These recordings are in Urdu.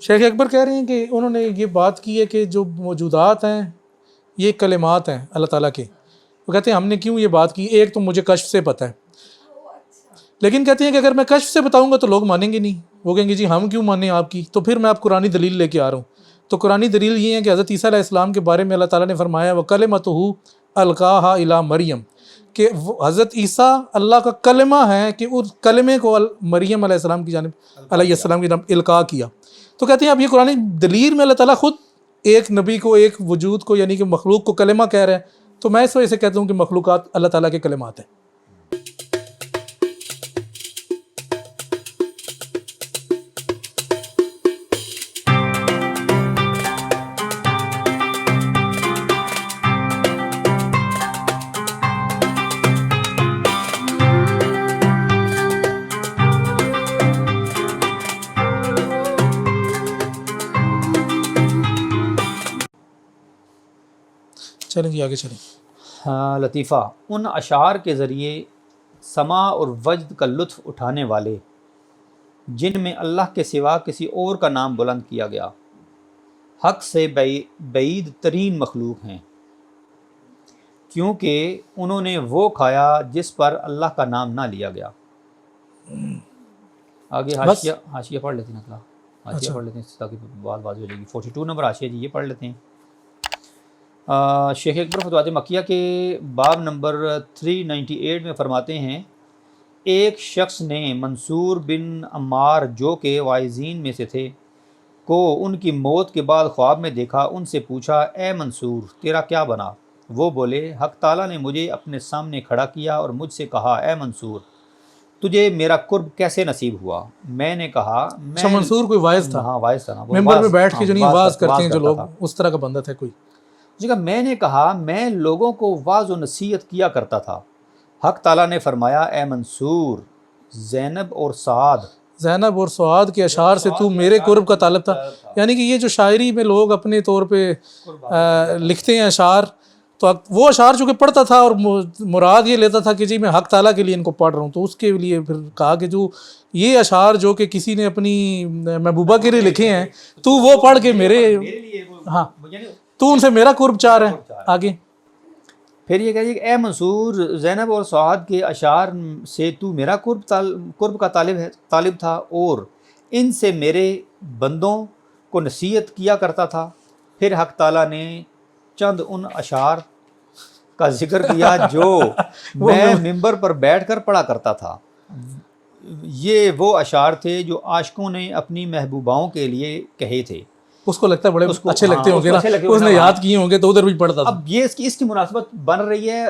شیخ اکبر کہہ رہے ہیں کہ انہوں نے یہ بات کی ہے کہ جو موجودات ہیں یہ کلمات ہیں اللہ تعالیٰ کے. وہ کہتے ہیں ہم نے کیوں یہ بات کی, ایک تو مجھے کشف سے پتہ ہے, لیکن کہتے ہیں کہ اگر میں کشف سے بتاؤں گا تو لوگ مانیں گے نہیں, وہ کہیں گے جی ہم کیوں مانیں آپ کی, تو پھر میں آپ قرآنی دلیل لے کے آ رہا ہوں. تو قرآنی دلیل یہ ہے کہ حضرت عیسیٰ علیہ السلام کے بارے میں اللہ تعالیٰ نے فرمایا وَكَلِمَتُهُ أَلْقَاهَا إِلَىٰ مریم, کہ حضرت عیسیٰ اللہ کا کلمہ ہے کہ اس کلمے کو مریم علیہ السلام کی جانب علیہ السلام کی جانب القاء کیا. تو کہتے ہیں اب یہ قرآن دلیل میں اللہ تعالیٰ خود ایک نبی کو, ایک وجود کو, یعنی کہ مخلوق کو کلمہ کہہ رہا ہے. تو میں اس وجہ سے کہتا ہوں کہ مخلوقات اللہ تعالیٰ کے کلمات ہیں. چلیں جی آگے چلیں. ہاں لطیفہ, ان اشعار کے ذریعے سماع اور وجد کا لطف اٹھانے والے جن میں اللہ کے سوا کسی اور کا نام بلند کیا گیا حق سے بعید ترین مخلوق ہیں, کیونکہ انہوں نے وہ کھایا جس پر اللہ کا نام نہ لیا گیا. آگے حاشیہ پڑھ لیتے ہیں, حاشیہ پڑھ لیتے ہیں تاکہ بات واضح ہو جائے گی. 42 نمبر حاشیہ جی, یہ پڑھ لیتے ہیں. شیخ اکبر فتوحات مکیہ کے باب نمبر 398 میں فرماتے ہیں, ایک شخص نے منصور بن عمار جو کہ واعظین میں سے تھے کو ان کی موت کے بعد خواب میں دیکھا. ان سے پوچھا اے منصور تیرا کیا بنا؟ وہ بولے حق تعالیٰ نے مجھے اپنے سامنے کھڑا کیا اور مجھ سے کہا اے منصور تجھے میرا قرب کیسے نصیب ہوا؟ میں نے کہا منصور کوئی واعظ تھا؟ ہاں واعظ تھا نا, ممبر پہ بیٹھ کے جو نہیں واعظ کرتے ہیں جو لوگ, اس طرح کا بندہ تھا کوئی. جگہ میں نے کہا میں لوگوں کو واعظ و نصیحت کیا کرتا تھا. حق تعالیٰ نے فرمایا اے منصور زینب اور سعاد کے اشعار سے تو میرے قرب کا طالب تھا. یعنی کہ یہ جو شاعری میں لوگ اپنے طور پہ لکھتے ہیں اشعار, تو وہ اشعار چونکہ پڑھتا تھا اور مراد یہ لیتا تھا کہ جی میں حق تعالیٰ کے لیے ان کو پڑھ رہا ہوں, تو اس کے لیے پھر کہا کہ جو یہ اشعار جو کہ کسی نے اپنی محبوبہ کے لیے لکھے ہیں تو وہ پڑھ کے میرے, ہاں تو ان سے میرا قرب چاہ رہا ہے. آگے پھر یہ کہہ اے منصور زینب اور سعاد کے اشعار سے تو میرا قرب کا طالب تھا اور ان سے میرے بندوں کو نصیحت کیا کرتا تھا. پھر حق تعالیٰ نے چند ان اشعار کا ذکر کیا جو میں ممبر پر بیٹھ کر پڑھا کرتا تھا. یہ وہ اشعار تھے جو عاشقوں نے اپنی محبوباؤں کے لیے کہے تھے. اس کو لگتا ہے بڑے اچھے لگتے ہوں گے نا, اس نے یاد کیے ہوں گے تو ادھر بھی پڑھتا تھا. اب یہ اس کی مناسبت بن رہی ہے.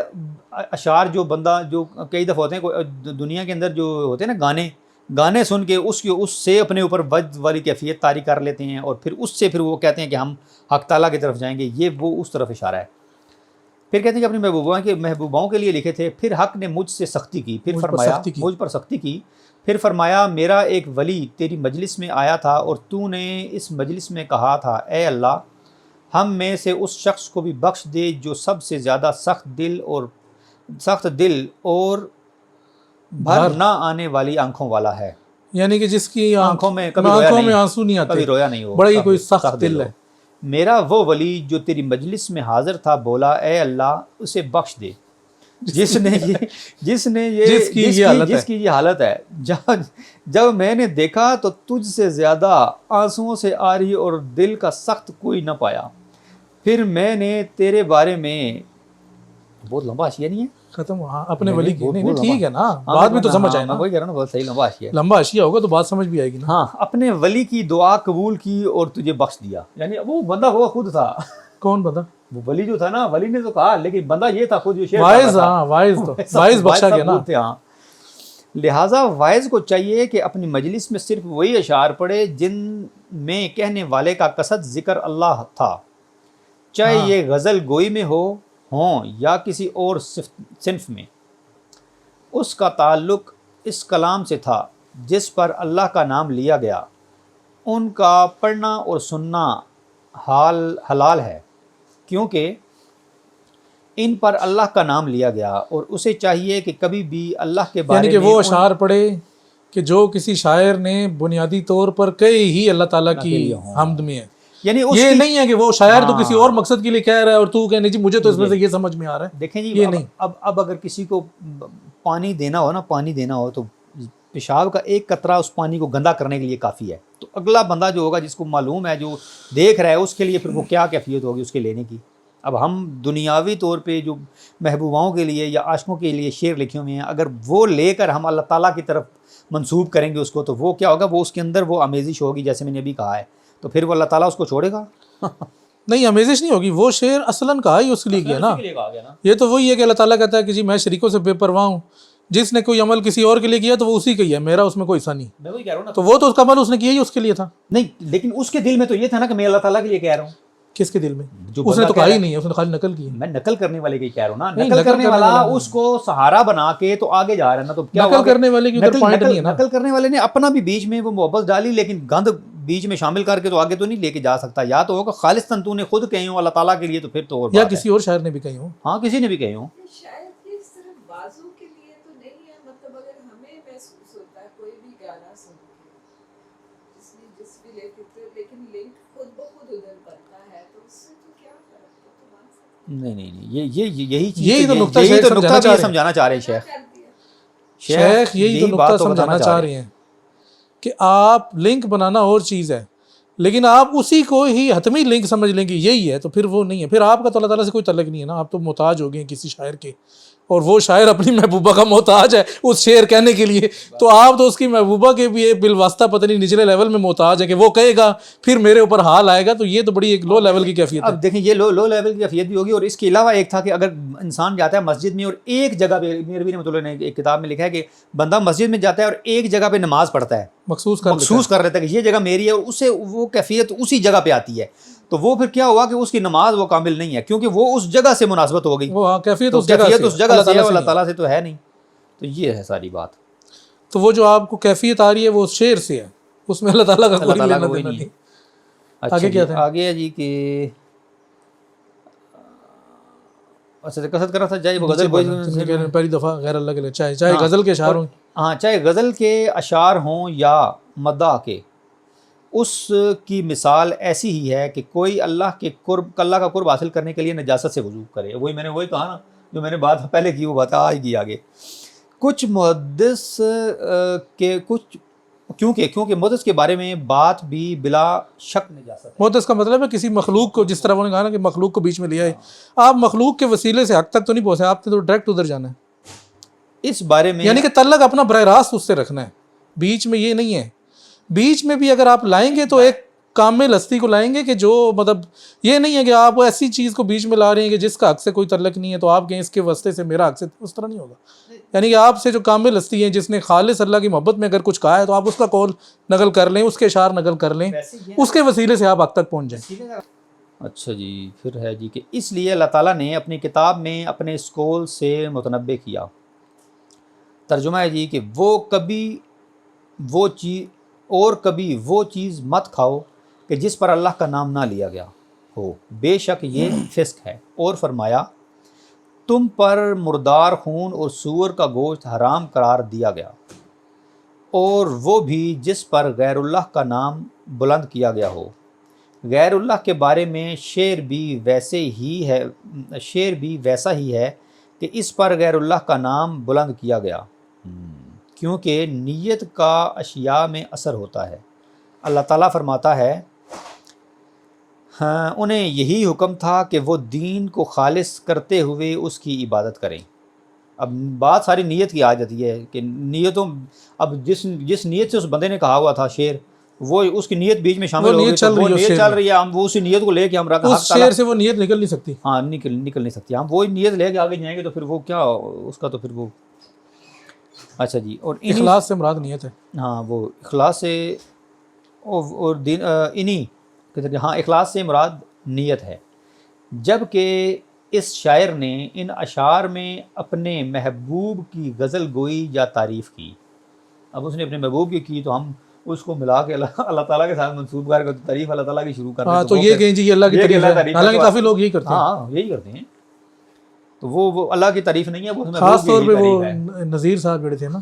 اشعار جو بندہ جو کئی دفعہ ہوتے ہیں دنیا کے اندر جو ہوتے ہیں نا گانے سن کے اس سے اپنے اوپر وجد والی کیفیت طاری کر لیتے ہیں اور پھر وہ کہتے ہیں کہ ہم حق تعالیٰ کی طرف جائیں گے. یہ وہ اس طرف اشارہ ہے. پھر کہتے ہیں کہ اپنی محبوباؤں کے لیے لکھے تھے. پھر حق نے مجھ سے سختی کی, پھر فرمایا مجھ پر سختی کی. پھر فرمایا میرا ایک ولی تیری مجلس میں آیا تھا اور تو نے اس مجلس میں کہا تھا اے اللہ ہم میں سے اس شخص کو بھی بخش دے جو سب سے زیادہ سخت دل اور بھر نہ آنے والی آنکھوں والا ہے. یعنی کہ جس کی آنکھوں میں آنسو نہیں آتے, کبھی رویا نہیں ہو, بڑا ہی کوئی سخت دل ہے. میرا وہ ولی جو تیری مجلس میں حاضر تھا بولا اے اللہ اسے بخش دے جس کی یہ حالت ہے. جب میں نے دیکھا تو تجھ سے زیادہ آنسوؤں سے آری اور دل کا سخت کوئی نہ پایا. پھر میں نے تیرے بارے میں بہت لمبا حاشیہ نہیں ہے ختم, ہاں اپنے ولی کی نہیں ٹھیک ہے نا, بات بھی تو سمجھ آئے نا. وہی کہہ رہا ہوں بہت صحیح لمبا حاشیہ ہے. لمبا حاشیہ ہوگا تو بات سمجھ بھی آئے گی نا. ہاں اپنے ولی کی دعا قبول کی اور تجھے بخش دیا. یعنی وہ بندہ وہ خود تھا. کون بندہ؟ وہ ولی جو تھا نا, ولی نے تو کہا لیکن بندہ یہ تھا خود جو شیخ واعظ بخشا گیا نا. ہاں لہٰذا واعظ کو چاہیے کہ اپنی مجلس میں صرف وہی اشعار پڑھے جن میں کہنے والے کا قصد ذکر اللہ تھا, چاہے یہ غزل گوئی میں ہوں یا کسی اور صنف میں. اس کا تعلق اس کلام سے تھا جس پر اللہ کا نام لیا گیا. ان کا پڑھنا اور سننا حلال ہے کیونکہ ان پر اللہ کا نام لیا گیا اور اسے چاہیے کہ کبھی بھی اللہ کے بارے میں یعنی کہ وہ اشعار پڑھے کہ جو کسی شاعر نے بنیادی طور پر کئی ہی اللہ تعالیٰ کی حمد میں ہے. یعنی یہ نہیں ہے کہ وہ شاعر تو کسی اور مقصد کے لیے کہہ رہا ہے اور تو کہنے جی مجھے تو اس میں سے یہ سمجھ میں آ رہا ہے. دیکھیں جی یہ نہیں. اب اگر کسی کو پانی دینا ہو نا، پانی دینا ہو تو پیشاب کا ایک قطرہ اس پانی کو گندا کرنے کے لیے کافی ہے. تو اگلا بندہ جو ہوگا جس کو معلوم ہے، جو دیکھ رہا ہے، اس کے لیے پھر وہ کیا کیفیت ہوگی اس کے لینے کی. اب ہم دنیاوی طور پہ جو محبوباؤں کے لیے یا عاشقوں کے لیے شعر لکھے ہوئے ہیں، اگر وہ لے کر ہم اللہ تعالیٰ کی طرف منسوب کریں گے اس کو، تو وہ کیا ہوگا، وہ اس کے اندر وہ آمیزش ہوگی جیسے میں نے ابھی کہا ہے. تو پھر وہ اللہ تعالیٰ اس کو چھوڑے گا؟ نہیں، آمیزش نہیں ہوگی. وہ شعر اصلاً کہا ہی اس کے لیے کیا نا. یہ تو وہی ہے کہ اللہ تعالیٰ کہتا ہے کہ جی میں شریکوں سے بے پرواہ ہوں. جس نے کوئی عمل کسی اور کے لیے کیا تو وہ اسی کا ہی ہے، میرا اس میں کوئی حصہ نہیں. میں وہی کہہ رہا ہوں نا. تو وہ تو اس کا عمل اس نے کیا ہی اس کے لیے تھا. نہیں، لیکن اس کے دل میں تو یہ تھا نا کہ میں اللہ تعالیٰ کے لیے کہہ رہا ہوں. کس کے دل میں؟ جو اس نے تو کہا ہی نہیں ہے، اس نے خالی نقل کی ہے. میں نقل کرنے والے کی کہہ رہا ہوں نا. نقل کرنے والا اس کو سہارا بنا کے تو آگے جا رہا ہے نا. تو کیا نقل کرنے والے کی ادھر پوائنٹ نہیں ہے نا. نقل کرنے والے نے اپنا بھی بیچ میں وہ محبت ڈالی، لیکن گند بیچ میں شامل کر کے تو آگے تو نہیں لے کے جا سکتا. یا تو ہوگا خالصتاً تو نے خود کہے ہوں اللہ تعالیٰ کے لیے، تو پھر تو اور یا کسی اور شاعر نے بھی کہی ہوں. ہاں کسی نے بھی کہے ہوں. شاید یہ صرف بازو کے لیے تو نہیں ہے. مطلب اگر ہمیں محسوس ہوتا ہے کوئی بھی گانا سن کے جس بھی لیکن لنک خود بخود ادھر بنتا ہے، تو اس سے تو کیا فرق ہے؟ تو مان سکتے نہیں، یہی چیز، یہی تو نقطہ سمجھانا چاہ رہے ہیں شیخ یہی تو نقطہ سمجھانا چاہ رہے ہیں کہ آپ لنک بنانا اور چیز ہے، لیکن آپ اسی کو ہی حتمی لنک سمجھ لیں گے یہی ہے، تو پھر وہ نہیں ہے. پھر آپ کا تو اللہ تعالیٰ سے کوئی تعلق نہیں ہے نا. آپ تو محتاج ہو گئے ہیں کسی شاعر کے، اور وہ شاعر اپنی محبوبہ کا محتاج ہے اس شعر کہنے کے لیے. تو آپ تو اس کی محبوبہ کے بھی بالواسطہ پتہ نہیں نچلے لیول میں محتاج ہے کہ وہ کہے گا پھر میرے اوپر حال آئے گا. تو یہ تو بڑی ایک لو لیول کی کیفیت ہے. اب دیکھیں یہ لو لیول کی کیفیت بھی ہوگی. اور اس کے علاوہ ایک تھا کہ اگر انسان جاتا ہے مسجد میں اور ایک جگہ پہ، میرے بھی رحمۃ اللہ نے ایک کتاب میں لکھا ہے کہ بندہ مسجد میں جاتا ہے اور ایک جگہ پہ نماز پڑھتا ہے، مخصوص کر لیتا ہے کہ یہ جگہ میری ہے، اور اسے وہ کیفیت اسی جگہ پہ آتی ہے. تو وہ پھر کیا ہوا کہ اس کی نماز وہ کامل نہیں ہے، کیونکہ وہ اس جگہ سے مناسبت ہو گئی. وہ کیفیت اس جگہ سے اللہ تعالیٰ سے تو ہے نہیں. تو یہ ہے ساری بات. تو وہ جو آپ کو کیفیت آ رہی ہے وہ اس شعر سے ہے، اس میں اللہ تعالیٰ کا کوئی لینا دینا نہیں. آگے کیا تھا؟ آگے ہے جی کہ اچھا کثرت کرنا تھا جائے غزل پہلی دفعہ غیر اللہ کے لیے، چاہے غزل کے اشعار ہوں. ہاں، چاہے غزل کے اشعار ہوں یا مداح کے، اس کی مثال ایسی ہی ہے کہ کوئی اللہ کا قرب حاصل کرنے کے لیے نجاست سے وضو کرے. وہی میں نے وہی کہا نا جو میں نے بات پہلے کی، وہ بات آئے گی آگے. کچھ محدث کے کیونکہ محدث کے بارے میں بات بھی بلا شک نجاست ہے. محدث کا مطلب ہے کسی مخلوق کو، جس طرح انہوں نے کہا نا کہ مخلوق کو بیچ میں لیا ہے. آپ مخلوق کے وسیلے سے حق تک تو نہیں پہنچے، آپ نے تو ڈائریکٹ ادھر جانا ہے. اس بارے میں یعنی کہ تعلق اپنا براہ راست اس سے رکھنا ہے، بیچ میں یہ نہیں ہے. بیچ میں بھی اگر آپ لائیں گے تو ایک کامل ہستی کو لائیں گے کہ جو مطلب یہ نہیں ہے کہ آپ ایسی چیز کو بیچ میں لا رہے ہیں کہ جس کا حق سے کوئی تعلق نہیں ہے تو آپ کہیں اس کے واسطے سے میرا حق سے، اس طرح نہیں ہوگا. یعنی کہ آپ سے جو کامل ہستی ہے جس نے خالص اللہ کی محبت میں اگر کچھ کہا ہے تو آپ اس کا قول نقل کر لیں، اس کے اشعار نقل کر لیں، اس کے وسیلے سے آپ حق تک پہنچ جائیں. اچھا جی، پھر ہے جی کہ اس لیے اللہ تعالیٰ نے اپنی کتاب میں اپنے اس قول سے متنبع کیا. ترجمہ ہے جی کہ کبھی وہ چیز مت کھاؤ کہ جس پر اللہ کا نام نہ لیا گیا ہو، بے شک یہ فسق ہے. اور فرمایا تم پر مردار خون اور سور کا گوشت حرام قرار دیا گیا، اور وہ بھی جس پر غیر اللہ کا نام بلند کیا گیا ہو. غیر اللہ کے بارے میں شعر بھی ویسا ہی ہے کہ اس پر غیر اللہ کا نام بلند کیا گیا، کیونکہ نیت کا اشیاء میں اثر ہوتا ہے. اللہ تعالیٰ فرماتا ہے انہیں یہی حکم تھا کہ وہ دین کو خالص کرتے ہوئے اس کی عبادت کریں. اب بات ساری نیت کی آ جاتی ہے کہ نیتوں، اب جس نیت سے اس بندے نے کہا ہوا تھا شعر، وہ اس کی نیت بیچ میں شامل ہو گئی، وہ نیت چل رہی ہے، ہم وہ اسی نیت کو لے کے ہم اس شعر سے وہ نیت نکل نہیں سکتی. ہاں نکل نہیں سکتی. ہم وہی نیت لے کے آگے جائیں گے تو پھر وہ کیا اس کا تو پھر وہ اچھا جی. اور اخلاص سے مراد نیت ہے. ہاں وہ اخلاص سے اور اخلاص سے مراد نیت ہے. جب کہ اس شاعر نے ان اشعار میں اپنے محبوب کی غزل گوئی یا تعریف کی. اب اس نے اپنے محبوب کی تو ہم اس کو ملا کے اللہ تعالیٰ کے ساتھ منسوب کر کے تعریف اللہ تعالیٰ کی شروع کر دیں. تو یہ کہیں جی اللہ کی تعریف ہے، حالانکہ کافی لوگ یہی کرتے ہیں. ہاں یہی کرتے ہیں. تو وہ اللہ کی تعریف نہیں ہے، وہ ہمیں خاص طور پہ وہ تعریف ہے۔ نذیر صاحب جڑے تھے نا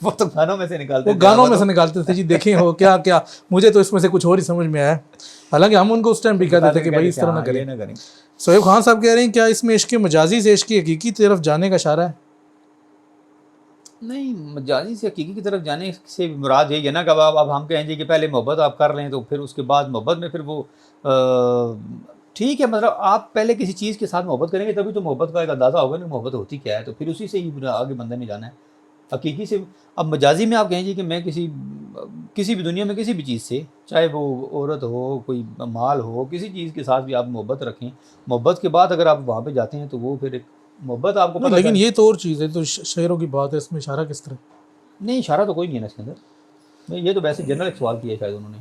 وہ تو گانوں میں سے نکالتے وہ گانوں میں سے نکالتے تھے جی، دیکھیں ہو کیا کیا، مجھے تو اس میں سے کچھ اور ہی سمجھ میں آیا، حالانکہ ہم ان کو اس ٹائم بھی کہتے تھے کہ بھائی اس طرح نہ کریں۔ سہیب خان صاحب کہہ رہے ہیں کیا اس میں عشق مجازی سے عشق حقیقی کی طرف جانے کا اشارہ ہے؟ نہیں، مجازی سے حقیقی کی طرف جانے سے مراد یہی ہے نا کہ اب ہم کہیں جی کہ پہلے محبت آپ کر لیں تو پھر اس کے بعد محبت میں پھر وہ ٹھیک ہے، مطلب آپ پہلے کسی چیز کے ساتھ محبت کریں گے تبھی تو محبت کا ایک اندازہ ہوگا نا محبت ہوتی کیا ہے، تو پھر اسی سے ہی آگے بندے نے جانا ہے حقیقی سے۔ اب مجازی میں آپ کہیں جی کہ میں کسی بھی دنیا میں کسی بھی چیز سے، چاہے وہ عورت ہو، کوئی مال ہو، کسی چیز کے ساتھ بھی آپ محبت رکھیں، محبت کے بعد اگر آپ وہاں پہ جاتے ہیں تو وہ پھر ایک محبت آپ کو پتہ لیکن یہ تو اور چیز ہے، تو شعروں کی بات ہے، اس میں اشارہ کس طرح؟ نہیں، اشارہ تو کوئی نہیں ہے نا اس کے اندر، یہ تو ویسے جنرل ایک سوال کیا ہے شاید انہوں نے۔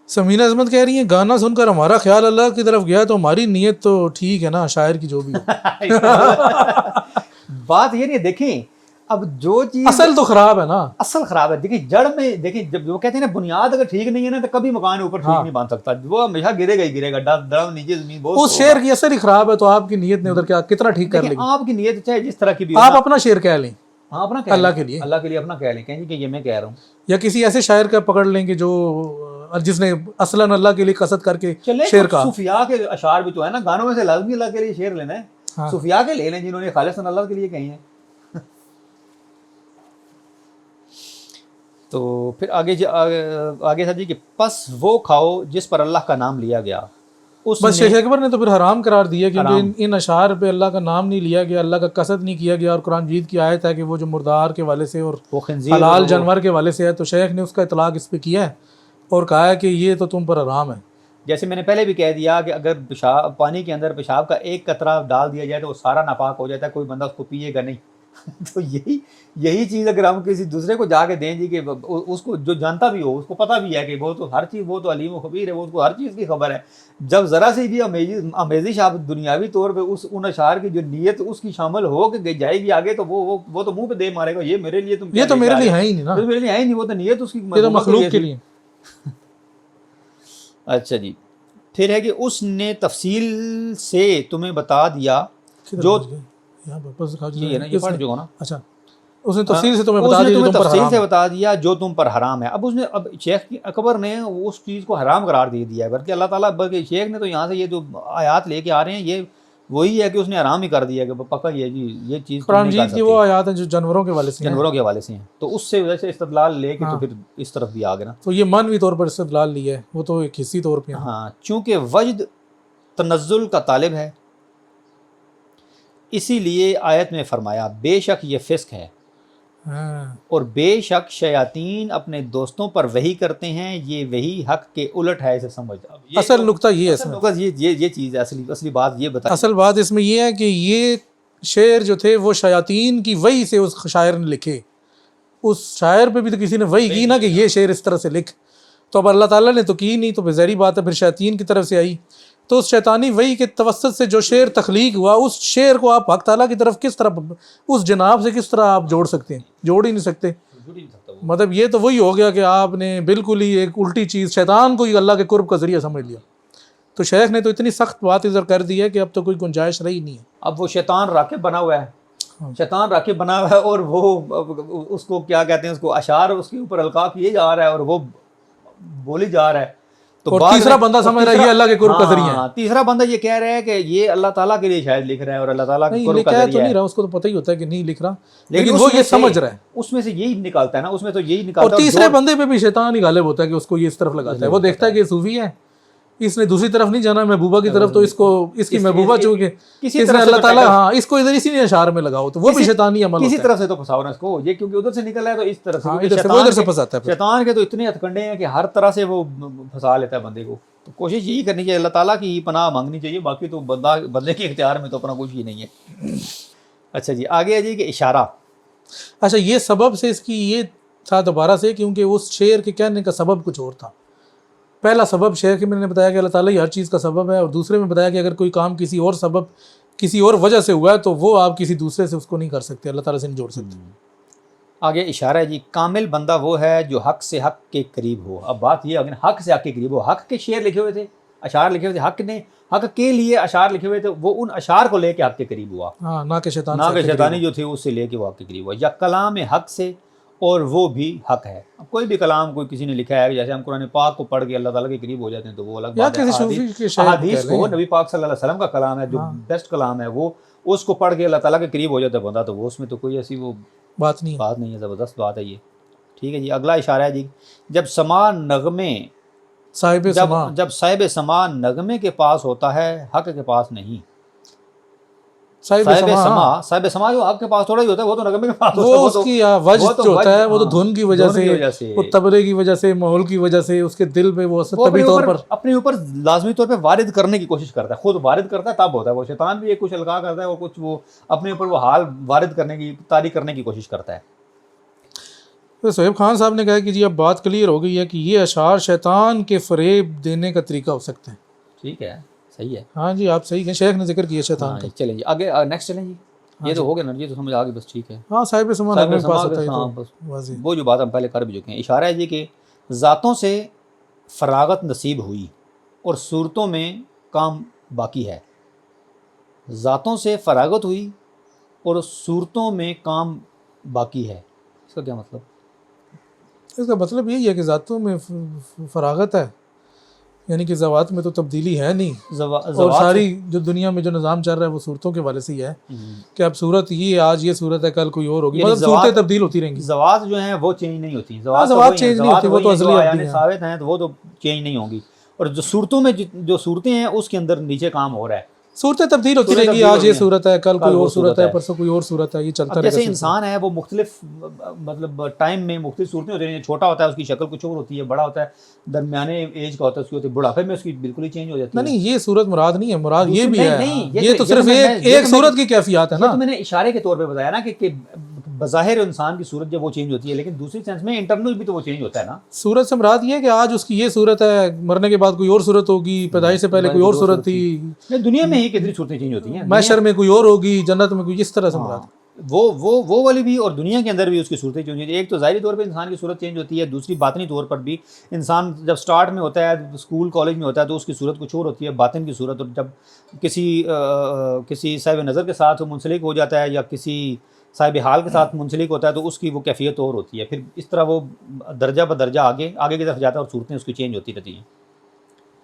سمینہ عظمت کہہ رہی ہیں گانا سن کر ہمارا خیال اللہ کی طرف گیا تو ہماری نیت تو ٹھیک ہے نا، شاعر کی جو بھی ہو۔ بات یہ نہیں ہے، دیکھیں اب جو چیز اصل تو خراب ہے نا، اصل خراب ہے، دیکھیں جڑ میں، دیکھیں جب وہ کہتے ہیں نا بنیاد اگر ٹھیک نہیں ہے نا تو کبھی مکان اوپر ٹھیک نہیں بن سکتا، وہ ہمیشہ گرے گا ہی گرے گا، درم نیچے زمین بہت۔ اس شعر کی اثر ہی خراب ہے، تو آپ کی نیت نے ادھر کیا کتنا ٹھیک کر لی؟ آپ کی نیت چاہے جس طرح کی بھی ہو، آپ اپنا شعر کہہ لیں، ہاں اپنا اللہ کے لیے، اللہ کے لیے اپنا کہہ لیں، کہیں کہ یہ میں کہہ رہا ہوں، یا کسی ایسے شاعر کا پکڑ لیں کہ جو جس نے اصلاً اللہ کے لیے قصد کر کے شعر کا۔ صوفیاء کے اشعار بھی تو ہے نا، گانوں میں سے لازمی اللہ کے لیے شعر لینا ہے، صوفیاء کے لے لیں جنہوں نے خالصاً اللہ کے لیے کہیں ہیں۔ تو پھر آگے تھا جی کہ پس وہ کھاؤ جس پر اللہ کا نام لیا گیا، بس شیخ اکبر نے تو پھر حرام قرار دیا، کیونکہ ان اشعار پہ اللہ کا نام نہیں لیا گیا، اللہ کا قصد نہیں کیا گیا، اور قرآن مجید کی آیت ہے کہ وہ جو مردار کے والے سے اور حلال جانور کے والے سے ہے، تو شیخ نے اس کا اطلاق اس پہ کیا ہے اور کہا ہے کہ یہ تو تم پر حرام ہے۔ جیسے میں نے پہلے بھی کہہ دیا کہ اگر پانی کے اندر پیشاب کا ایک قطرہ ڈال دیا جائے تو وہ سارا ناپاک ہو جاتا ہے، کوئی بندہ اس کو پیے گا نہیں۔ تو یہی چیز اگر ہم کسی دوسرے کو جا کے دیں جی کہ اس کو جو جانتا بھی ہو، اس کو پتہ بھی ہے کہ وہ تو ہر چیز، وہ تو علیم و خبیر ہے، وہ اس کو ہر چیز کی خبر ہے، جب ذرا سی بھی آمیزش آپ دنیاوی طور پہ ان اشعار کی جو نیت اس کی شامل ہو کہ جائے گی آگے، تو وہ تو منہ پہ دے مارے گا، یہ میرے لیے یہ تو میرے لیے ہے ہی نہیں نا، میرے لیے ہے ہی نہیں، وہ تو نیت اس کی مخلوق کے لیے۔ اچھا جی، پھر ہے کہ اس نے تفصیل سے تمہیں بتا دیا جو اچھا، اس نے تفصیل سے تمہیں بتا دیا، تفصیل سے بتا دیا جو تم پر حرام ہے۔ اب اس نے، اب شیخ اکبر نے اس چیز کو حرام قرار دے دیا ہے، بلکہ اللہ تعالیٰ، بلکہ شیخ نے تو یہاں سے یہ جو آیات لے کے آ رہے ہیں یہ وہی ہے کہ اس نے حرام ہی کر دیا کہ پکا یہ جی یہ چیز قرآن مجید کی وہ آیات ہیں جو جانوروں کے حوالے سے ہیں، جانوروں کے حوالے سے ہیں، تو اس سے وجہ سے استدلال لے کے تو پھر اس طرف بھی آ گئے نا، تو یہ معنوی طور پر استدلال لیا ہے، وہ تو ایک حصی طور پہ۔ ہاں، چونکہ وجد تنزل کا طالب ہے، اسی لیے آیت میں فرمایا بے شک یہ فسق ہے، اور بے شک شیاطین اپنے دوستوں پر وحی کرتے ہیں، یہ وحی حق کے الٹ ہے، اسے سمجھ۔ اصل نقطہ یہ ہے، یہ چیز ہے، اصلی بات یہ بتا، اصل بات اس میں یہ ہے کہ یہ شعر جو تھے وہ شیاطین کی وحی سے اس شاعر نے لکھے، اس شاعر پہ بھی تو کسی نے وحی کی نا کہ یہ شعر اس طرح سے لکھ، تو اب اللہ تعالیٰ نے تو کی نہیں، تو ظاہری بات ہے پھر شیاطین کی طرف سے آئی، تو اس شیطانی وحی کے توسط سے جو شعر تخلیق ہوا، اس شعر کو آپ حق تعالیٰ کی طرف کس طرح، اس جناب سے کس طرح آپ جوڑ سکتے ہیں؟ جوڑ ہی نہیں سکتے۔ مطلب یہ تو وہی ہو گیا کہ آپ نے بالکل ہی ایک الٹی چیز، شیطان کو ہی اللہ کے قرب کا ذریعہ سمجھ لیا۔ تو شیخ نے تو اتنی سخت بات ادھر کر دی ہے کہ اب تو کوئی گنجائش رہی نہیں ہے۔ اب وہ شیطان راکب بنا ہوا ہے، شیطان راکب بنا ہوا ہے، اور وہ اس کو کیا کہتے ہیں، اس کو اشعار اس کے اوپر القاء کیے جا رہا ہے اور وہ بولی جا رہا ہے، تو اور تیسرا بندہ سمجھ رہا ہے یہ اللہ کے قرب کا ذریعہ ہے، تیسرا بندہ یہ کہہ رہا ہے کہ یہ اللہ تعالیٰ کے لیے شاید لکھ رہا ہے اور اللہ تعالیٰ کے قرب کا ذریعہ ہے۔ تو نہیں رہا، اس کو تو پتہ ہی ہوتا ہے کہ نہیں لکھ رہا، لیکن وہ یہ سمجھ رہا ہے، اس میں سے یہی نکالتا ہے نا، اس میں تو یہی نکالتا ہے، اور تیسرے بندے پہ بھی شیطان ہی غالب ہوتا ہے کہ اس کو یہ اس طرف لگاتا ہے، وہ دیکھتا ہے کہ یہ صوفی ہے، اس نے دوسری طرف نہیں جانا محبوبہ کی طرف، تو اس کو اس کی محبوبہ چونکہ اس نے اللہ تعالیٰ، ہاں اس کو ادھر اسی نے اشعار میں لگاؤ، تو وہ بھی شیطانی عمل ہوتا ہے، کسی طرف سے تو پھنساؤ نا اس کو، یہ کیونکہ ادھر سے نکل ہے تو اس طرف سے، وہ ادھر سے پھنساتا ہے۔ شیطان کے تو اتنے ہتھکنڈے ہیں کہ ہر طرح سے وہ پھنسا لیتا ہے بندے کو، تو کوشش یہی کرنی چاہیے، اللہ تعالیٰ کی ہی پناہ مانگنی چاہیے، باقی تو بندے کے اختیار میں تو اپنا کچھ ہی نہیں ہے۔ اچھا جی، آگے ہے جی کہ اشارہ۔ اچھا، یہ سبب سے اس کی یہ تھا دوبارہ سے، کیونکہ اس شعر کے کہنے کا سبب کچھ اور تھا۔ پہلا سبب شعر کے میں نے بتایا کہ اللہ تعالیٰ ہی ہر چیز کا سبب ہے، اور دوسرے میں بتایا کہ اگر کوئی کام کسی اور سبب، کسی اور وجہ سے ہوا ہے تو وہ آپ کسی دوسرے سے اس کو نہیں کر سکتے، اللہ تعالیٰ سے نہیں جوڑ سکتے۔ آگے اشارہ ہے جی، کامل بندہ وہ ہے جو حق سے حق کے قریب ہو۔ اب بات یہ اگر حق سے حق کے قریب ہو، حق کے شعر لکھے ہوئے تھے، اشعار لکھے ہوئے تھے، حق کے لیے اشعار لکھے ہوئے تھے، وہ ان اشعار کو لے کے حق کے قریب ہوا، ہاں، نہ کہ شیطان نہ سے کہ کے قریب شیطانی جو تھی اس سے لے کے وہ حق کے قریب ہوا، یا کلام حق سے، اور وہ بھی حق ہے۔ اب کوئی بھی کلام کوئی کسی نے لکھا ہے، جیسے ہم قرآن پاک کو پڑھ کے اللہ تعالیٰ کے قریب ہو جاتے ہیں تو وہ الگ یا بات ہے، کسی صوفی کے شاعر احادیث کہہ کو لیں۔ نبی پاک صلی اللہ علیہ وسلم کا کلام ہے جو ہاں، بیسٹ کلام ہے، وہ اس کو پڑھ کے اللہ تعالیٰ کے قریب ہو جاتا ہے بندہ، تو وہ اس میں تو کوئی ایسی وہ بات نہیں ہے۔ بات نہیں ہے، زبردست بات ہے یہ۔ ٹھیک ہے جی، اگلا اشارہ ہے جی، جب سما نغمے صاحب سما، جب صاحب سما نغمے کے پاس ہوتا ہے، حق کے پاس نہیں۔ صاحب سما، صاحب سما جو حق کے پاس تھوڑا ہی ہوتا ہے، وہ تو نغمے کے پاس ہوتا ہے، وہ اس کی وجد جو ہوتا ہے وہ تو ہاں، دھن کی وجہ دھن کی وجہ سے، سے، وہ تبرے کی وجہ سے، ماحول کی وجہ سے، اس کے دل میں وہ وہ طبی طور پر اپنے اوپر لازمی طور پہ وارد کرنے کی کوشش کرتا ہے، خود وارد کرتا ہے تب ہوتا ہے وہ، شیطان بھی ایک کچھ القاء کرتا ہے اور کچھ وہ اپنے اوپر وہ حال وارد کرنے کی، طاری کرنے کی کوشش کرتا ہے۔ تو صہیب خان صاحب نے کہا کہ جی اب بات کلیئر ہو گئی ہے کہ یہ اشعار شیطان کے فریب دینے کا طریقہ ہو سکتے ہیں۔ ٹھیک ہے، صحیح ہے، ہاں جی، آپ صحیح کہیں، شیخ نے ذکر کیا شیطان ہاں کا۔ جی، چلیں جی آگے نیکسٹ چلیں جی، یہ تو ہو گیا نا، یہ تو سمجھ آ گئی، بس ٹھیک ہے۔ ہاں، صاحب سما صاحب نغمے کے پاس سما ہوتا ہے، ہاں، تو بس واضح۔ وہ جو بات ہم پہلے کر بھی چکے ہیں، اشارہ ہے جی کہ ذاتوں سے فراغت نصیب ہوئی اور صورتوں میں کام باقی ہے۔ ذاتوں سے فراغت ہوئی اور صورتوں میں کام باقی ہے، اس کا کیا مطلب؟ اس کا مطلب یہی ہے کہ ذاتوں میں فراغت ہے، یعنی کہ ذوات میں تو تبدیلی ہے نہیں، اور ساری جو دنیا میں جو نظام چل رہا ہے وہ صورتوں کے والے سے ہی ہے کہ اب صورت یہ آج یہ صورت ہے، کل کوئی اور ہوگی، مطلب صورتیں تبدیل ہوتی رہیں گی۔ ذوات جو ہیں وہ چینج نہیں ہوتی، ذوات چینج نہیں ہوتی، وہ تو اصلی ہوتی ہیں، ثابت ہیں، تو وہ تو چینج نہیں ہوں گی، اور جو صورتوں میں جو صورتیں ہیں اس کے اندر نیچے کام ہو رہا ہے، صورتیں تبدیل ہوتی رہیں گی، آج یہ صورت ہے، کل کوئی اور صورت ہے، پرسوں کوئی اور صورت ہے، یہ چلتا رہے گا۔ جیسے انسان ہے وہ مختلف مطلب ٹائم میں مختلف صورتیں ہوتی ہیں، چھوٹا ہوتا ہے اس کی شکل کچھ اور ہوتی ہے، بڑا ہوتا ہے درمیانے ایج کا ہوتا ہے اس کی ہوتی ہے، بڑھاپے میں اس کی بالکل ہی چینج ہو جاتی ہے۔ نہیں، یہ صورت مراد نہیں ہے، مراد یہ بھی ہے، نہیں، یہ تو صرف ایک صورت کی کیفیات ہے نا۔ تو میں نے اشارے کے طور پہ بتایا نا کہ بظاہر انسان کی صورت جب وہ چینج ہوتی ہے، لیکن دوسری سینس میں انٹرنل بھی تو وہ چینج ہوتا ہے نا۔ صورت سے مراد یہ ہے کہ آج اس کی یہ صورت ہے، مرنے کے بعد کوئی اور صورت ہوگی، پیدائش سے پہلے کوئی اور صورت تھی، دنیا میں ہی کتنی صورتیں چینج ہوتی ہیں، محشر میں کوئی اور ہوگی، جنت میں کوئی، اس طرح سے مراد ہے۔ وہ والی بھی، اور دنیا کے اندر بھی اس کی صورتیں چینج ہوتی ہیں۔ ایک تو ظاہری طور پہ انسان کی صورت چینج ہوتی ہے، دوسری باطنی طور پر بھی انسان جب سٹارٹ میں ہوتا ہے، اسکول کالج میں ہوتا ہے تو اس کی صورت کچھ اور ہوتی ہے، باطن کی صورت، اور جب کسی صاحب نظر کے ساتھ منسلک ہو جاتا ہے یا کسی صاحب حال کے ساتھ منسلک ہوتا ہے تو اس کی وہ کیفیت اور ہوتی ہے، پھر اس طرح وہ درجہ بدرجہ آگے کی طرف جاتا ہے اور صورتیں اس کی چینج ہوتی رہتی ہیں۔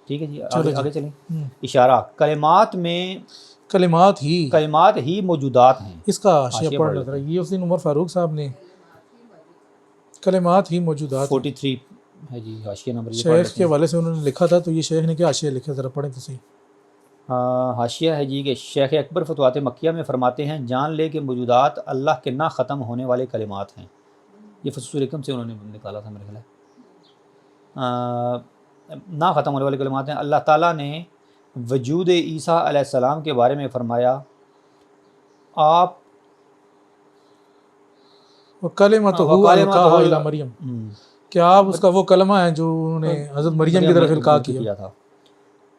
ٹھیک ہے جی، آگے چلیں۔ اشارہ، کلمات ہی موجودات ہیں۔ اس کا حاشیہ پڑھ لیتا ہے، یہ اس دن عمر فاروق صاحب نے کلمات ہی موجودات 43 ہے جی، حاشیہ نمبر یہ شیخ کے حوالے سے انہوں نے لکھا تھا، تو یہ شیخ نے کیا حاشیہ لکھا، ذرا پڑھیں تو صحیح۔ حاشیہ ہے جی کہ شیخ اکبر فتوحات مکیہ میں فرماتے ہیں، جان لے کہ موجودات اللہ کے نہ ختم ہونے والے کلمات ہیں۔ یہ فصوص الحکم سے انہوں نے نکالا تھا میرے خیال ہے، نہ ختم ہونے والے کلمات ہیں۔ اللہ تعالیٰ نے وجود عیسیٰ علیہ السلام کے بارے میں فرمایا، آپ وَكَلِمَتُهُ أَلْقَاهَا إِلَىٰ مریم، کہ آپ اس کا وہ کلمہ ہے جو انہوں نے حضرت مریم کی طرف القاء کیا تھا،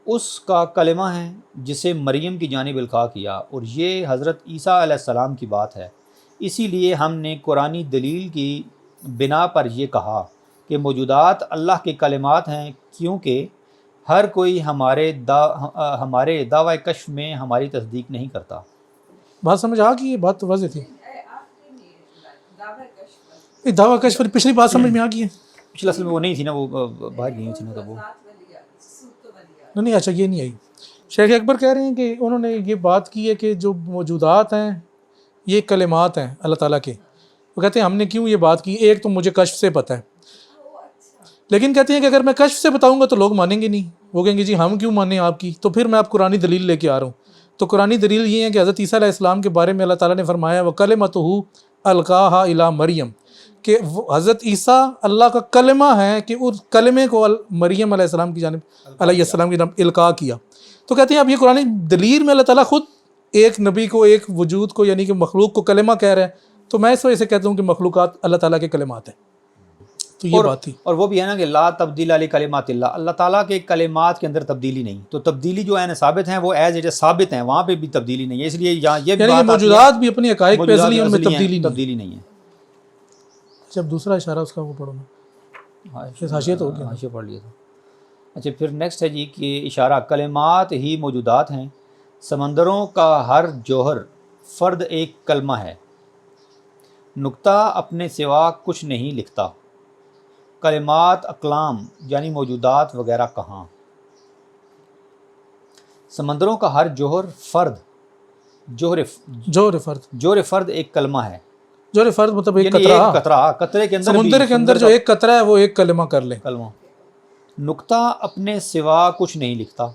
اس کا کلمہ ہے جسے مریم کی جانب القاء کیا، اور یہ حضرت عیسیٰ علیہ السلام کی بات ہے۔ اسی لیے ہم نے قرآنی دلیل کی بنا پر یہ کہا کہ موجودات اللہ کے کلمات ہیں، کیونکہ ہر کوئی ہمارے دعوی کشف میں ہماری تصدیق نہیں کرتا۔ بات سمجھ آ گئی، یہ بات تو واضح تھی۔ دعویٰ کشف پچھلی بات سمجھ میں آ گئی ہے؟ پچھلا اصل میں وہ نہیں تھی نا، وہ باہر گئی تھی نا، تو وہ نہیں، اچھا یہ نہیں آئی۔ شیخ اکبر کہہ رہے ہیں کہ انہوں نے یہ بات کی ہے کہ جو موجودات ہیں یہ کلمات ہیں اللہ تعالیٰ کے۔ وہ کہتے ہیں ہم نے کیوں یہ بات کی، ایک تو مجھے کشف سے پتہ ہے، لیکن کہتے ہیں کہ اگر میں کشف سے بتاؤں گا تو لوگ مانیں گے نہیں، وہ کہیں گے جی ہم کیوں مانیں آپ کی، تو پھر میں آپ قرآنی دلیل لے کے آ رہا ہوں۔ تو قرآنی دلیل یہ ہے کہ حضرت عیسیٰ علیہ السلام کے بارے میں اللہ تعالیٰ نے فرمایا وَكَلِمَتُهُ أَلْقَاهَا إِلَىٰ مریم، کہ حضرت عیسیٰ اللہ کا کلمہ ہے کہ اس کلمے کو مریم علیہ السلام کی جانب القاء کیا۔ تو کہتے ہیں اب یہ قرآن دلیل میں اللہ تعالیٰ خود ایک نبی کو، ایک وجود کو، یعنی کہ مخلوق کو کلمہ کہہ رہا ہے، تو میں اس وجہ سے کہتا ہوں کہ مخلوقات اللہ تعالیٰ کے کلمات ہیں۔ تو یہ بات تھی، اور وہ بھی ہے نا کہ لا تبدیل لکلمات اللہ، اللہ تعالیٰ کے کلمات کے اندر تبدیلی نہیں، تو تبدیلی جو ہے ثابت ہیں وہ ایز اٹ ثابت ہیں، وہاں پہ بھی تبدیلی نہیں ہے، اس لیے یہاں یہ یعنی موجودات بھی اپنی حقائق پہ اصلی، ان میں تبدیلی نہیں ہے۔ جب دوسرا اشارہ اس کا وہ پڑھو نا، حاشیہ تو ہو گیا، حاشیہ پڑھ لیا تھا۔ اچھا پھر نیکسٹ ہے جی کہ اشارہ کلمات ہی موجودات ہیں، سمندروں کا ہر جوہر فرد ایک کلمہ ہے، نقطہ اپنے سوا کچھ نہیں لکھتا، کلمات اقلام یعنی موجودات وغیرہ کہاں؟ سمندروں کا ہر جوہر فرد، جوہر فرد ایک کلمہ ہے، جوہر فرد مطلب ایک یعنی قطرہ، ایک قطرہ، قطرے کے اندر بھی سمندر کے اندر جو ایک قطرہ ہے وہ ایک کلمہ کر لیں، کلمہ، نقطہ اپنے سوا کچھ نہیں لکھتا۔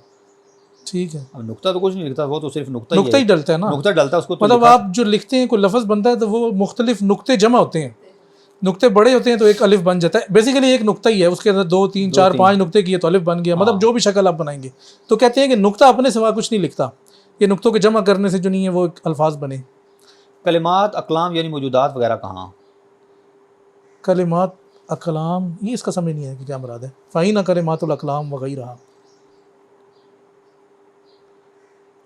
ٹھیک ہے، اب نقطہ تو کچھ نہیں لکھتا، وہ تو صرف نقطہ نقطہ ہی ڈلتا ہے نا، نقطہ ڈلتا ہے، اس کو تو مطلب لکھا آپ جو لکھتے ہیں کوئی لفظ بنتا ہے تو وہ مختلف نقطے جمع ہوتے ہیں، نقطے بڑے ہوتے ہیں تو ایک الف بن جاتا ہے، بیسیکلی ایک نقطہ ہی ہے، اس کے اندر 2 3 4 5 نقطے کیے تو الف بن گیا، مطلب جو بھی شکل آپ بنائیں گے، تو کہتے ہیں کہ نقطہ اپنے سوا کچھ نہیں لکھتا، یہ نقطوں کے جمع کرنے سے جو نہیں ہے وہ الفاظ بنے۔ کلمات اقلام یعنی موجودات وغیرہ کہاں؟ کلمات اقلام، یہ اس کا سمجھ نہیں ہے کہ کیا مراد ہے، فَإِنَّ کلمات الاقلام وغیرہ،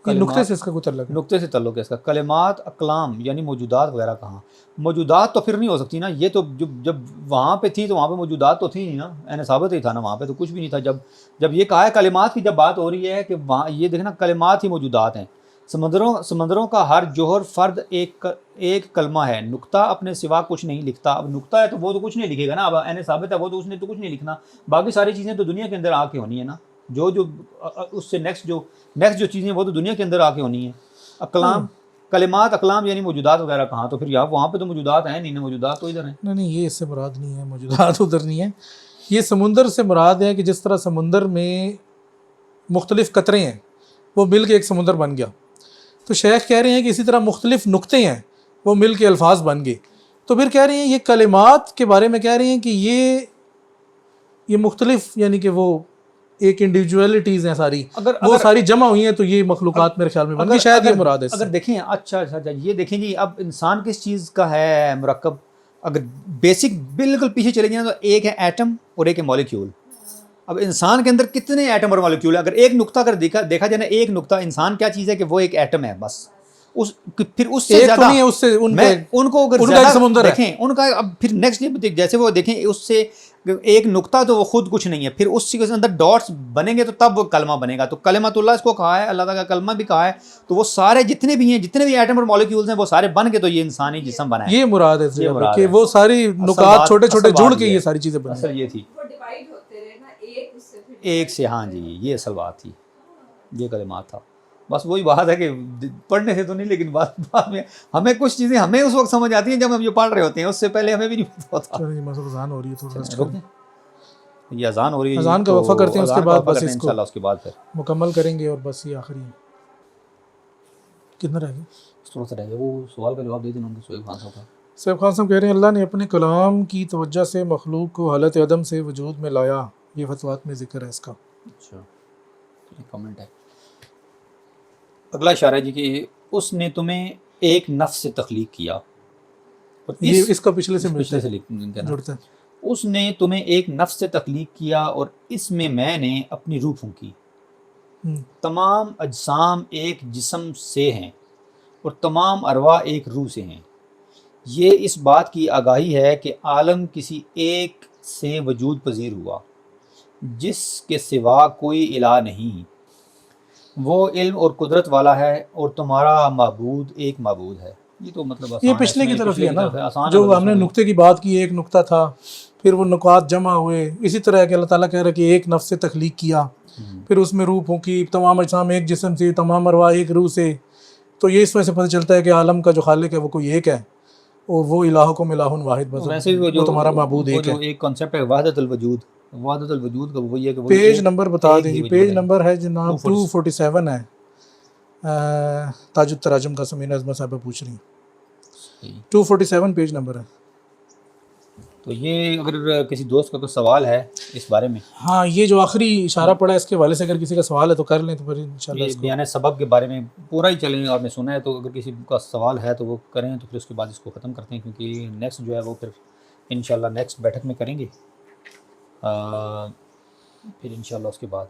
یہ نقطے سے اس کا کوئی تعلق ہے؟ نقطے سے تعلق ہے اس کا۔ کلمات اقلام یعنی موجودات وغیرہ کہاں؟ موجودات تو پھر نہیں ہو سکتی نا، یہ تو جب وہاں پہ تھی تو وہاں پہ موجودات تو تھی نہیں نا، عین ثابت ہی تھا نا، وہاں پہ تو کچھ بھی نہیں تھا۔ جب یہ کہا ہے کلمات کی جب بات ہو رہی ہے کہ وہاں یہ دیکھنا کلمات ہی موجودات ہیں، سمندروں کا ہر جوہر فرد ایک کلمہ ہے، نقطہ اپنے سوا کچھ نہیں لکھتا۔ اب نقطہ ہے تو وہ تو کچھ نہیں لکھے گا نا، اب عین ثابت ہے وہ تو اس نے تو کچھ نہیں لکھنا، باقی ساری چیزیں تو دنیا کے اندر آ کے ہونی ہے نا، جو اس سے نیکسٹ جو چیزیں وہ تو دنیا کے اندر آ کے ہونی ہیں۔ اقلام، کلمات اقلام یعنی موجودات وغیرہ کہاں؟ تو پھر یہاں وہاں پہ تو موجودات ہیں نہیں نا، موجودات تو ادھر ہیں۔ نہیں یہ اس سے مراد نہیں ہے، موجودات ادھر نہیں ہے، یہ سمندر سے مراد ہے کہ جس طرح سمندر میں مختلف قطرے ہیں وہ مل کے ایک سمندر بن گیا، تو شیخ کہہ رہے ہیں کہ اسی طرح مختلف نقطے ہیں وہ مل کے الفاظ بن گئے، تو پھر کہہ رہے ہیں یہ کلمات کے بارے میں کہہ رہے ہیں کہ یہ مختلف یعنی کہ وہ ایک انڈیویجولیٹیز ہیں ساری، وہ ساری جمع ہوئی ہیں تو یہ مخلوقات میرے خیال میں بن گئی، شاید یہ مراد ہے۔ اگر دیکھیں اچھا یہ دیکھیں جی، اب انسان کس چیز کا ہے مرکب؟ اگر بیسک بالکل پیچھے چلے جائیں تو ایک ہے ایٹم اور ایک ہے مالیکیول۔ اب انسان کے اندر کتنے ایٹم اور مالیکیول ہیں؟ اگر ایک نقطہ اگر دیکھا جائے نا، ایک نقطہ انسان کیا چیز ہے کہ وہ ایک ایٹم ہے بس، پھر اس سے زیادہ نہیں ہے، اس سے ان کو اگر زیادہ سمندر دیکھیں ان کا، اب پھر نیکسٹ جیسے وہ دیکھیں اس سے ایک نقطہ تو وہ خود کچھ نہیں ہے، پھر اس کے اندر ڈاٹس بنیں گے تو تب وہ کلمہ بنے گا۔ تو کلمۃ اللہ اس کو کہا ہے، اللہ تعالیٰ کا کلمہ بھی کہا ہے، تو وہ سارے جتنے بھی ہیں، جتنے بھی ایٹم اور مالیکیولز ہیں، وہ سارے بن کے تو یہ انسانی جسم بنا ہے۔ یہ مراد ہے کہ وہ ساری نکات چھوٹے چھوٹے جڑ کے یہ ساری چیزیں بنیں۔ اصل یہ تھی وہ ڈیوائیڈ ہوتے رہے نا، ایک اس سے پھر ایک سے، ہاں جی یہ اصل بات تھی، یہ کلمات تھا۔ بس وہی بات ہے کہ پڑھنے سے تو نہیں، لیکن بعد میں ہمیں کچھ چیزیں ہمیں اس وقت سمجھ آتی ہیں جب ہم یہ پڑھ رہے ہوتے ہیں، اس سے پہلے ہمیں بھی نہیں پتہ ہوتا۔ چلیں مثلا اذان ہو رہی ہے، تھوڑا ریسٹ کریں، یہ اذان ہو رہی ہے، اذان کا وقفہ کرتے ہیں، اس کے بعد بس اس کو انشاءاللہ اس کے بعد پھر مکمل کریں گے، اور بس یہ آخری کتنا رہ گیا؟ تھوڑا سا رہ گیا، وہ سوال کا جواب دے دیں ان کو، سہیب خان صاحب کا۔ سہیب خان صاحب کہہ رہے ہیں اللہ نے اپنے کلام کی توجہ سے مخلوق کو حالت عدم سے وجود میں لایا، یہ فتوات میں ذکر ہے اس کا۔ اچھا کمنٹ ہے، اگلا اشارہ ہے جی کہ اس نے تمہیں ایک نفس سے تخلیق کیا، اور یہ اس کا پچھلے سے پچھلے سے جڑتا ہے۔ اس نے تمہیں ایک نفس سے تخلیق کیا اور اس میں نے اپنی روح پھونکی، تمام اجسام ایک جسم سے ہیں اور تمام ارواح ایک روح سے ہیں، یہ اس بات کی آگاہی ہے کہ عالم کسی ایک سے وجود پذیر ہوا جس کے سوا کوئی الہ نہیں، وہ علم اور قدرت والا ہے اور تمہارا معبود ایک معبود ہے۔ یہ تو مطلب یہ پچھلے کی طرف ہی ہے نا، جو جو ہم نے نقطے کی بات کی، ایک نقطہ تھا، پھر وہ نکات جمع ہوئے، اسی طرح کہ اللہ تعالیٰ کہہ رہا ہے کہ ایک نفس سے تخلیق کیا، پھر اس میں روح پھونکی، تمام اجسام ایک جسم سے، تمام ارواح ایک روح سے، تو یہ اس وجہ سے پتہ چلتا ہے کہ عالم کا جو خالق ہے وہ کوئی ایک ہے، اور وہ الہکم الہ واحد، بس ویسے بھی وہ تمہارا معبود ایک ہے۔ ایک کانسیپٹ ہے وحدت الوجود، وحدت الوجود کا وہ یہ کہ پیج نمبر بتا دیں جی، پیج نمبر ہے جناب 247 ہے، تاج التراجم کا، سمینہ اعظمہ صاحبہ پوچھ رہی ہیں، 247 پیج نمبر ہے۔ تو یہ اگر کسی دوست کا کوئی سوال ہے اس بارے میں، ہاں یہ جو آخری اشارہ پڑا ہے اس کے حوالے سے اگر کسی کا سوال ہے تو کر لیں، تو پھر انشاءاللہ یہ اس کو بیان سبب کے بارے میں پورا ہی چلیں، آپ نے سنا ہے تو اگر کسی کا سوال ہے تو وہ کریں، تو پھر اس کے بعد اس کو ختم کرتے ہیں، کیونکہ نیکسٹ جو ہے وہ پھر انشاءاللہ نیکسٹ بیٹھک میں کریں گے، پھر انشاءاللہ اس کے بعد